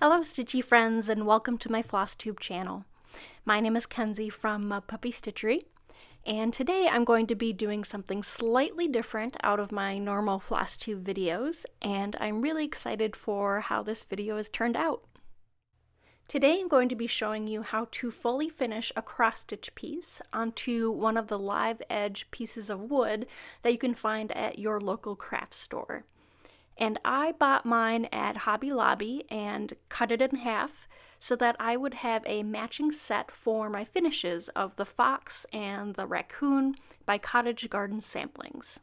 Hello Stitchy friends and welcome to my Flosstube channel. My name is Kenzie from Puppy Stitchery, and today I'm going to be doing something slightly different out of my normal Flosstube videos, and I'm really excited for how this video has turned out. Today I'm going to be showing you how to fully finish a cross-stitch piece onto one of the live edge pieces of wood that you can find at your local craft store. And I bought mine at Hobby Lobby and cut it in half so that I would have a matching set for my finishes of the fox and the raccoon by Cottage Garden Samplings.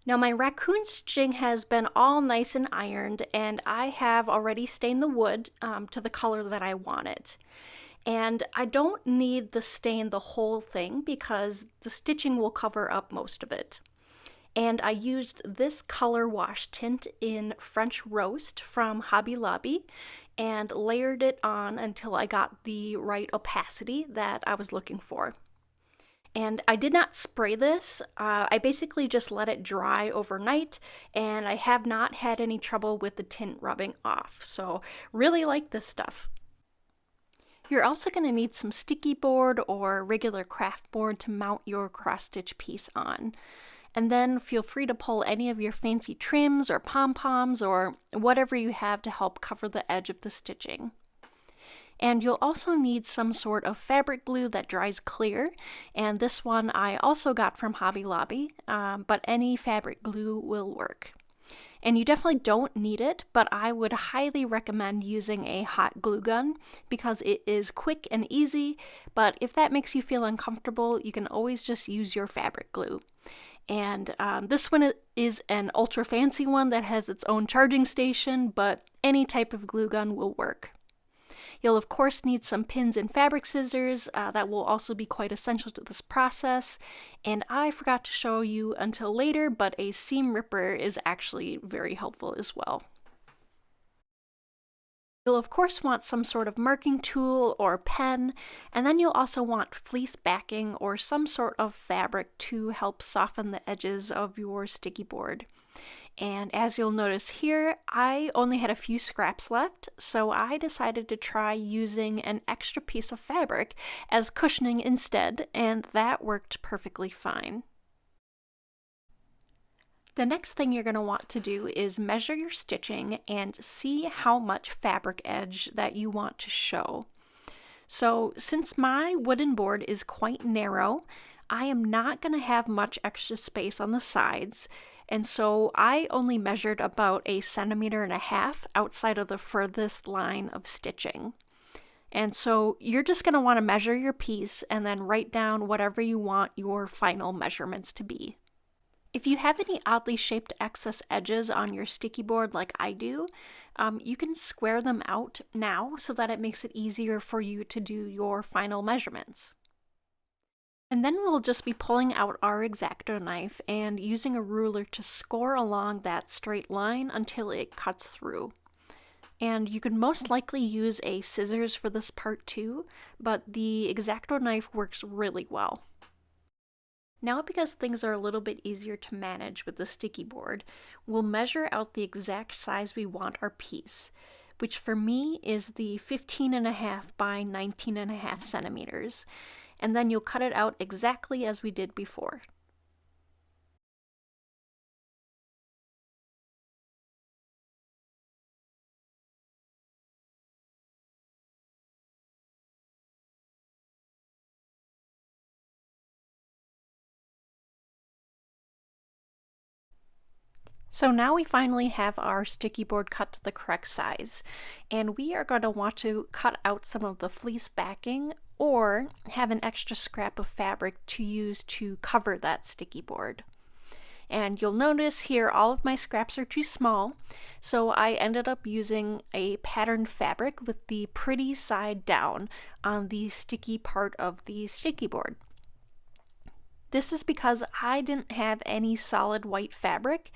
Now my raccoon stitching has been all nice and ironed, and I have already stained the wood to the color that I want it. And I don't need to stain the whole thing because the stitching will cover up most of it. And I used this color wash tint in French Roast from Hobby Lobby and layered it on until I got the right opacity that I was looking for. And I did not spray this, I basically just let it dry overnight, and I have not had any trouble with the tint rubbing off, so really like this stuff. You're also going to need some sticky board or regular craft board to mount your cross-stitch piece on. And then feel free to pull any of your fancy trims or pom-poms or whatever you have to help cover the edge of the stitching. And you'll also need some sort of fabric glue that dries clear, and this one I also got from Hobby Lobby, but any fabric glue will work. And you definitely don't need it, but I would highly recommend using a hot glue gun because it is quick and easy, but if that makes you feel uncomfortable, you can always just use your fabric glue. And this one is an ultra fancy one that has its own charging station, but any type of glue gun will work. You'll of course need some pins and fabric scissors that will also be quite essential to this process. And I forgot to show you until later, but a seam ripper is actually very helpful as well. You'll of course want some sort of marking tool or pen, and then you'll also want fleece backing or some sort of fabric to help soften the edges of your sticky board. And as you'll notice here, I only had a few scraps left, so I decided to try using an extra piece of fabric as cushioning instead, and that worked perfectly fine. The next thing you're going to want to do is measure your stitching and see how much fabric edge that you want to show. So since my wooden board is quite narrow, I am not going to have much extra space on the sides, and so I only measured about 1.5 centimeters outside of the furthest line of stitching. And so you're just going to want to measure your piece and then write down whatever you want your final measurements to be. If you have any oddly shaped excess edges on your sticky board like I do, you can square them out now so that it makes it easier for you to do your final measurements. And then we'll just be pulling out our X-Acto knife and using a ruler to score along that straight line until it cuts through. And you could most likely use a scissors for this part too, but the X-Acto knife works really well. Now, because things are a little bit easier to manage with the sticky board, we'll measure out the exact size we want our piece, which for me is the 15.5 by 19.5 centimeters, and then you'll cut it out exactly as we did before. So now we finally have our sticky board cut to the correct size, and we are going to want to cut out some of the fleece backing or have an extra scrap of fabric to use to cover that sticky board. And you'll notice here all of my scraps are too small, so I ended up using a patterned fabric with the pretty side down on the sticky part of the sticky board. This is because I didn't have any solid white fabric,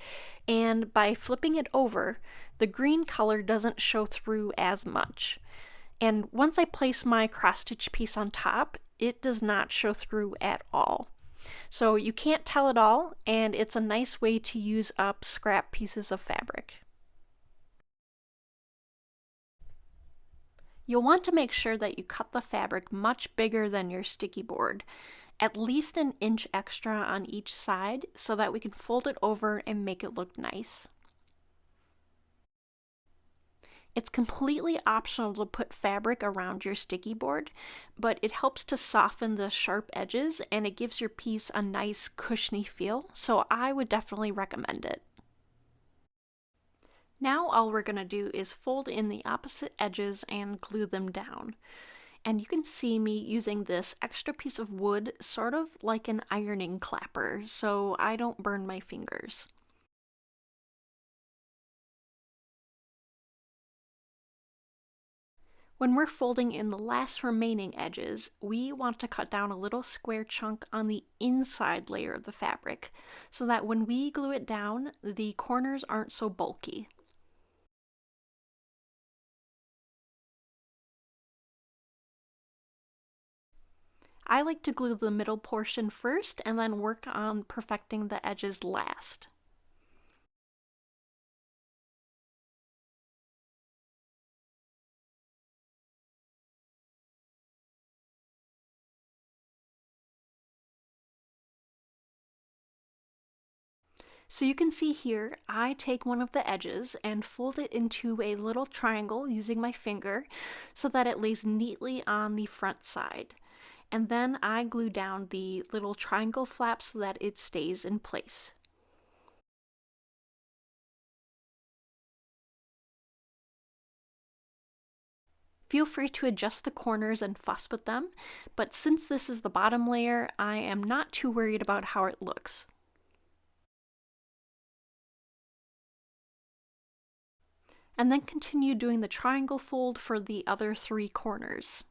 and by flipping it over, the green color doesn't show through as much. And once I place my cross-stitch piece on top, it does not show through at all. So you can't tell at all, and it's a nice way to use up scrap pieces of fabric. You'll want to make sure that you cut the fabric much bigger than your sticky board, at least an inch extra on each side so that we can fold it over and make it look nice. It's completely optional to put fabric around your sticky board, but it helps to soften the sharp edges and it gives your piece a nice cushiony feel, so I would definitely recommend it. Now all we're going to do is fold in the opposite edges and glue them down. And you can see me using this extra piece of wood sort of like an ironing clapper, so I don't burn my fingers. When we're folding in the last remaining edges, we want to cut down a little square chunk on the inside layer of the fabric, so that when we glue it down, the corners aren't so bulky. I like to glue the middle portion first and then work on perfecting the edges last. So you can see here, I take one of the edges and fold it into a little triangle using my finger so that it lays neatly on the front side. And then I glue down the little triangle flap so that it stays in place. Feel free to adjust the corners and fuss with them, but since this is the bottom layer, I am not too worried about how it looks. And then continue doing the triangle fold for the other 3 corners.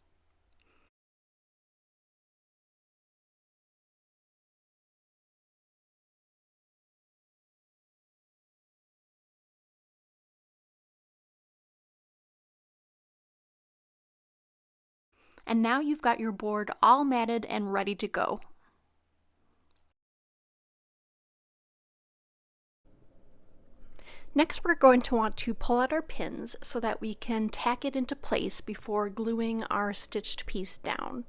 And now you've got your board all matted and ready to go. Next, we're going to want to pull out our pins so that we can tack it into place before gluing our stitched piece down.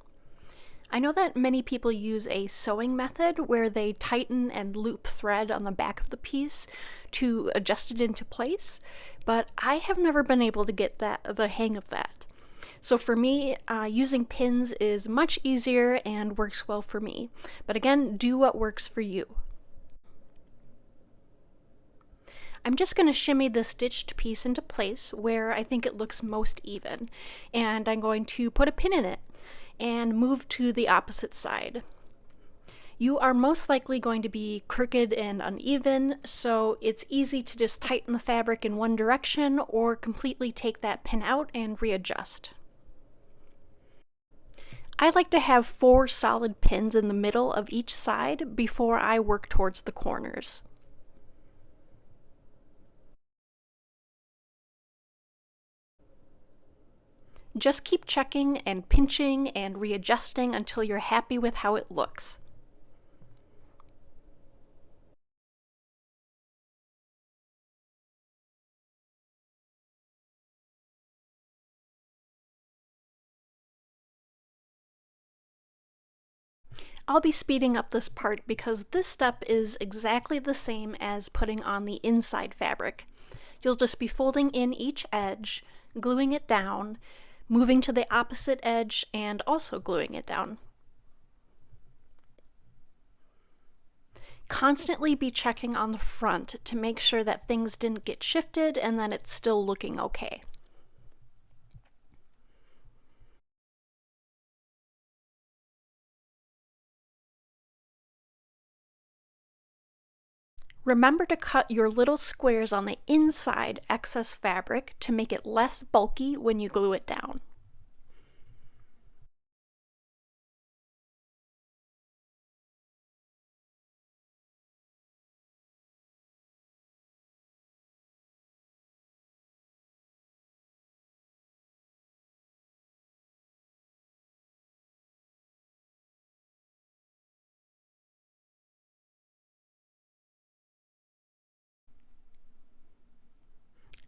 I know that many people use a sewing method where they tighten and loop thread on the back of the piece to adjust it into place, but I have never been able to get the hang of that. So for me, using pins is much easier and works well for me. But again, do what works for you. I'm just going to shimmy the stitched piece into place where I think it looks most even, and I'm going to put a pin in it and move to the opposite side. You are most likely going to be crooked and uneven, so it's easy to just tighten the fabric in one direction or completely take that pin out and readjust. I like to have 4 solid pins in the middle of each side before I work towards the corners. Just keep checking and pinching and readjusting until you're happy with how it looks. I'll be speeding up this part because this step is exactly the same as putting on the inside fabric. You'll just be folding in each edge, gluing it down, moving to the opposite edge, and also gluing it down. Constantly be checking on the front to make sure that things didn't get shifted and that it's still looking okay. Remember to cut your little squares on the inside excess fabric to make it less bulky when you glue it down.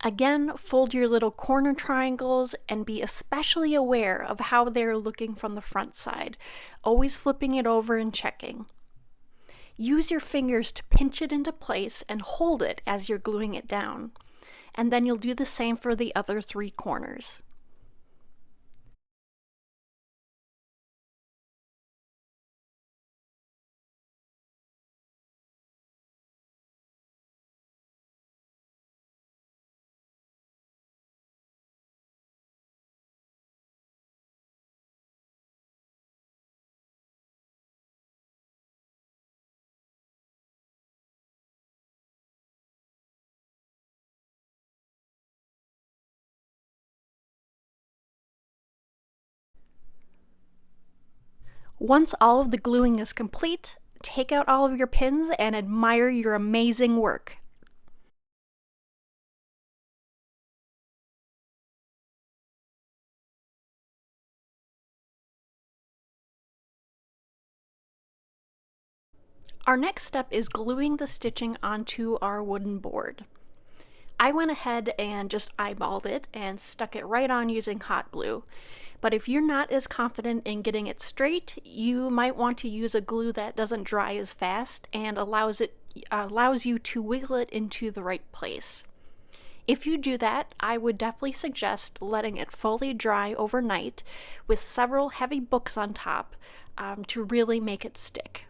Again, fold your little corner triangles and be especially aware of how they're looking from the front side, always flipping it over and checking. Use your fingers to pinch it into place and hold it as you're gluing it down. And then you'll do the same for the other 3 corners. Once all of the gluing is complete, take out all of your pins and admire your amazing work. Our next step is gluing the stitching onto our wooden board. I went ahead and just eyeballed it and stuck it right on using hot glue. But if you're not as confident in getting it straight, you might want to use a glue that doesn't dry as fast and allows you to wiggle it into the right place. If you do that, I would definitely suggest letting it fully dry overnight with several heavy books on top to really make it stick.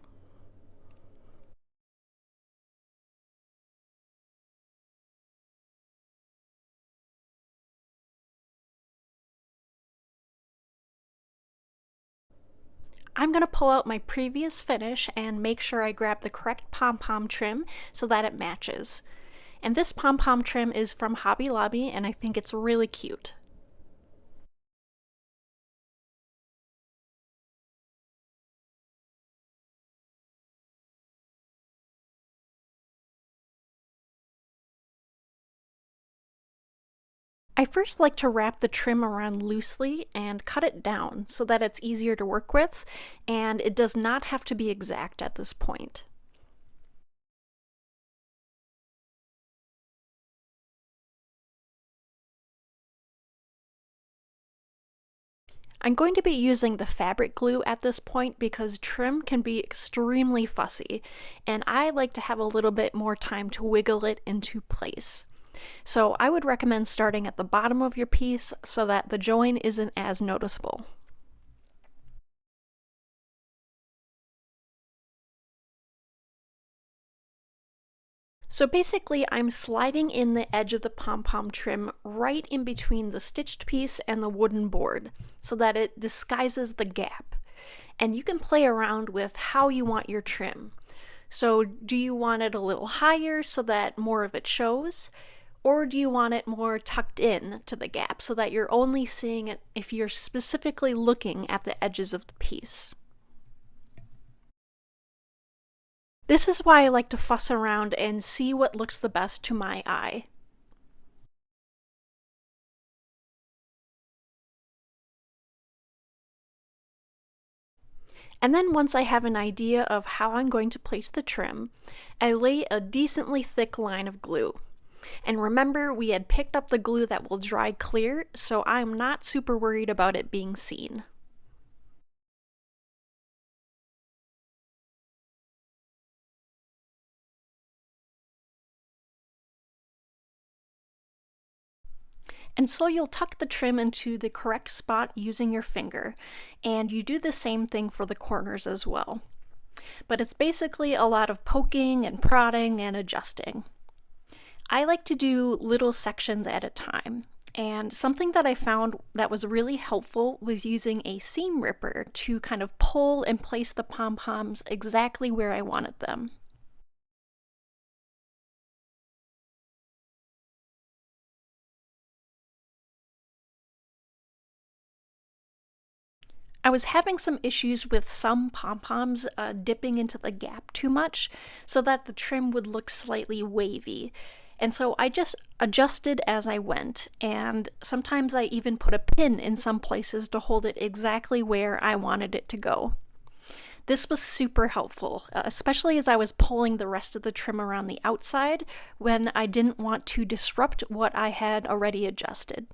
I'm going to pull out my previous finish and make sure I grab the correct pom-pom trim so that it matches. And this pom-pom trim is from Hobby Lobby and I think it's really cute. I first like to wrap the trim around loosely and cut it down so that it's easier to work with, and it does not have to be exact at this point. I'm going to be using the fabric glue at this point because trim can be extremely fussy, and I like to have a little bit more time to wiggle it into place. So I would recommend starting at the bottom of your piece so that the join isn't as noticeable. So basically I'm sliding in the edge of the pom-pom trim right in between the stitched piece and the wooden board so that it disguises the gap. And you can play around with how you want your trim. So do you want it a little higher so that more of it shows? Or do you want it more tucked in to the gap so that you're only seeing it if you're specifically looking at the edges of the piece? This is why I like to fuss around and see what looks the best to my eye. And then once I have an idea of how I'm going to place the trim, I lay a decently thick line of glue. And remember, we had picked up the glue that will dry clear, so I'm not super worried about it being seen. And so you'll tuck the trim into the correct spot using your finger, and you do the same thing for the corners as well. But it's basically a lot of poking and prodding and adjusting. I like to do little sections at a time, and something that I found that was really helpful was using a seam ripper to kind of pull and place the pom-poms exactly where I wanted them. I was having some issues with some pom-poms dipping into the gap too much so that the trim would look slightly wavy. And so I just adjusted as I went, and sometimes I even put a pin in some places to hold it exactly where I wanted it to go. This was super helpful, especially as I was pulling the rest of the trim around the outside when I didn't want to disrupt what I had already adjusted.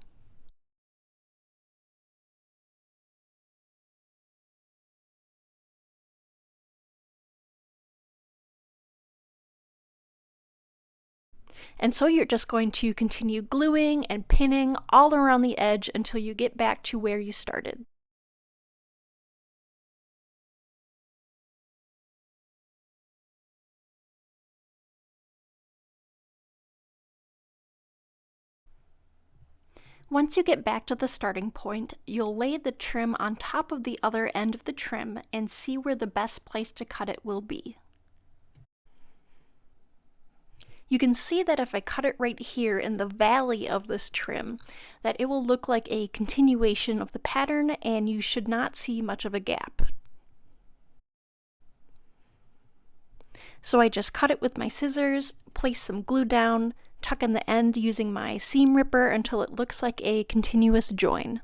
And so you're just going to continue gluing and pinning all around the edge until you get back to where you started. Once you get back to the starting point, you'll lay the trim on top of the other end of the trim and see where the best place to cut it will be. You can see that if I cut it right here in the valley of this trim, that it will look like a continuation of the pattern and you should not see much of a gap. So I just cut it with my scissors, place some glue down, tuck in the end using my seam ripper until it looks like a continuous join.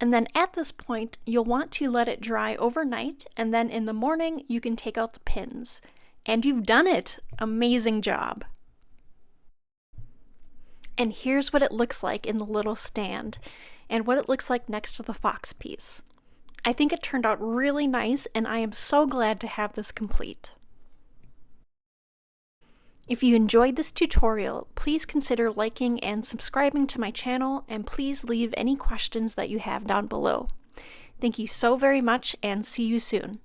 And then at this point, you'll want to let it dry overnight, and then in the morning, you can take out the pins. And you've done it! Amazing job! And here's what it looks like in the little stand, and what it looks like next to the fox piece. I think it turned out really nice, and I am so glad to have this complete. If you enjoyed this tutorial, please consider liking and subscribing to my channel, and please leave any questions that you have down below. Thank you so very much, and see you soon.